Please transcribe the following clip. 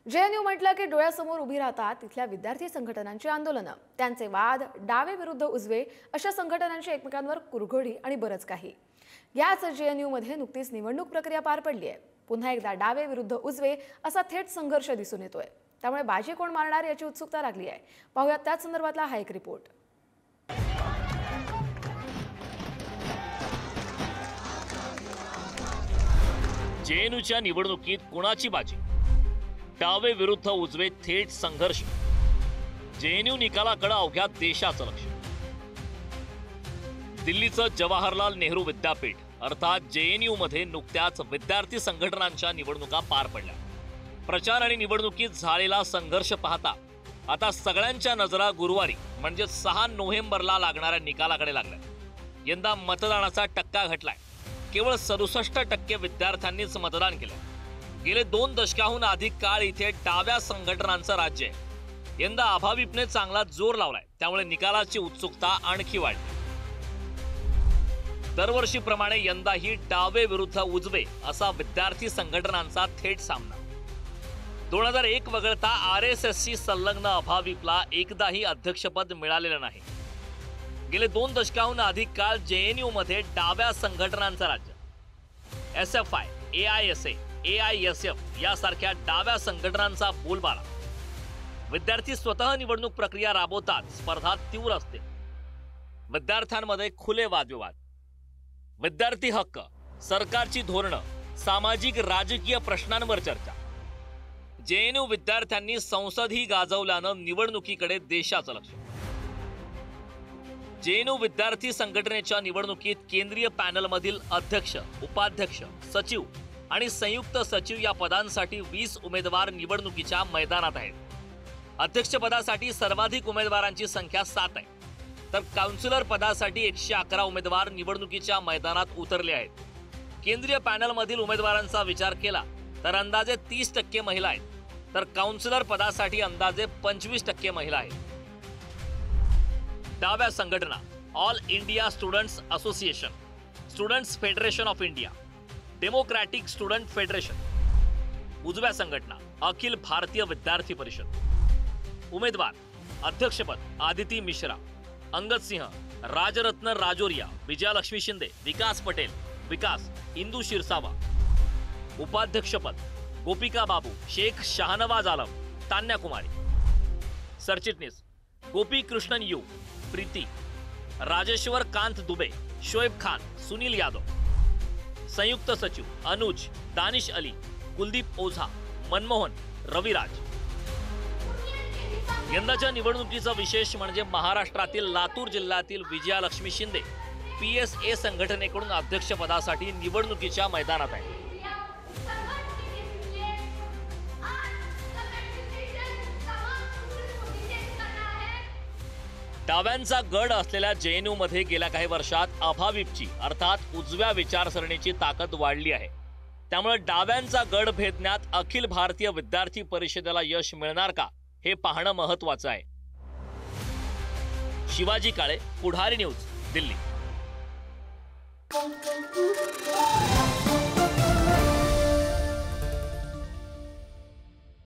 JNU म्हटलं की डोळ्यासमोर उभी राहतात तिथल्या विद्यार्थी संघटनांची आंदोलनं, त्यांचे वाद, डावे विरुद्ध उजवे अशा संघटनांची एकमेकांवर कुरघोडी आणि बरंच काही। याच जेएनयू मध्ये नुकतीच निवडणूक प्रक्रिया पार पडली आहे। पुन्हा एकदा डावे विरुद्ध उजवे असा थेट संघर्ष दिसून येतोय। त्यामुळे बाजी कोण मारणार याची उत्सुकता लागली आहे। पाहूयात त्याच संदर्भातला हा एक रिपोर्ट। जेएनयूच्या निवडणुकीत कोणाची बाजी? डावे विरुद्ध उजवे थेट संघर्ष। जेएनयू निकालाकडे अवघ्या देशाचं लक्ष। दिल्लीचं जवाहरलाल नेहरू विद्यापीठ अर्थात जेएनयू मध्ये नुकत्याच विद्यार्थी संघटनांच्या निवडणुका पार पडल्या। प्रचार आणि निवडणुकीत झालेला संघर्ष पाहता आता सगळ्यांच्या नजरा गुरुवारी म्हणजे 6 नोव्हेंबरला लागणाऱ्या निकालाकडे लागल्या। यंदा मतदानाचा टक्का घटलाय। केवळ 67% विद्यार्थ्यांनीच मतदान केलं। गेले 2 दशकाहून अधिक काळ इथे डाव्या संघटनांचं राज्य आहे। यंदा अभाविपने चांगला जोर लावलाय, त्यामुळे निकालाची उत्सुकता आणखी वाढली। दरवर्षीप्रमाणे यंदाही डावे विरुद्ध उजवे असा विद्यार्थी संघटनांचा थेट सामना। 2001 वगळता आरएसएसशी संलग्न अभाविपला एकदाही अध्यक्षपद मिळालेलं नाही। गेले 2 दशकाहून अधिक काळ जेएनयू मध्ये डाव्या संघटनांचं राज्य। एसएफआय, एआयएसए, एआयएसएफ यासारख्या डाव्या संघटनांचा बोलबाला। विद्यार्थी स्वतः निवडणूक प्रक्रिया राबवतात, स्पर्धा तीव्र असते। विद्यार्थ्यांमध्ये खुले वादविवाद, विद्यार्थी हक्क, सरकारची धोरणं, सामाजिक राजकीय प्रश्नांवर चर्चा। जेएनयू विद्यार्थ्यांनी संसदही गाजवल्यानं निवडणुकीकडे देशाचं लक्ष। जेएनयू विद्यार्थी संघटनेच्या निवडणुकीत केंद्रीय पॅनलमधील अध्यक्ष, उपाध्यक्ष, सचिव आणि संयुक्त सचिव या पदांसाठी 20 उमेदवार निवडणुकीच्या मैदानात आहेत। अध्यक्षपदासाठी सर्वाधिक उमेदवारांची संख्या 7 आहे, तर काउन्सिलर पदासाठी 111 उमेदवार निवडणुकीच्या मैदानात उतरले आहेत। केंद्रीय पॅनलमधील उमेदवारांचा विचार केला तर अंदाजे 30% महिला आहेत, तर काउन्सिलर पदासाठी अंदाजे 25% महिला आहेत। डाव्या संघटना: all India students association, students federation of India, democratic student federation. उजव्या संघटना: अखिल भारतीय विद्यार्थी परिषद। उमेदवार: अध्यक्षपद आदिती मिश्रा, अंगद सिंह, राजरत्न राजोरिया, विजयालक्ष्मी शिंदे, विकास पटेल, विकास, इंदू शिरसावा। उपाध्यक्षपद: गोपिका बाबू, शेख शाहनवाज आलम, तान्या कुमारी। सरचिटणीस: गोपी कृष्णन यू, प्रीति, राजेश्वर कांत दुबे, शोएब खान, सुनील यादव। संयुक्त सचिव: अनुज, दानिश अली, कुलदीप ओझा, मनमोहन, रविराज। यंदाच्या निवडणुकीचा विशेष म्हणजे महाराष्ट्रातील लातूर जिल्ह्यातील विजयालक्ष्मी शिंदे पीएसए संघटनेकडून अध्यक्षपदासाठी निवडणुकीच्या मैदानात आहे। डाव्यांचा गड असलेल्या जेएनयू मध्ये गेल्या काही वर्षात अभाविपची अर्थात उजव्या विचारसरणीची ताकद वाढली आहे। त्यामुळे डाव्यांचा गड भेदण्यात अखिल भारतीय विद्यार्थी परिषदेला यश मिळणार का हे पाहणं महत्त्वाचं आहे। शिवाजी काळे, पुढारी न्यूज, दिल्ली।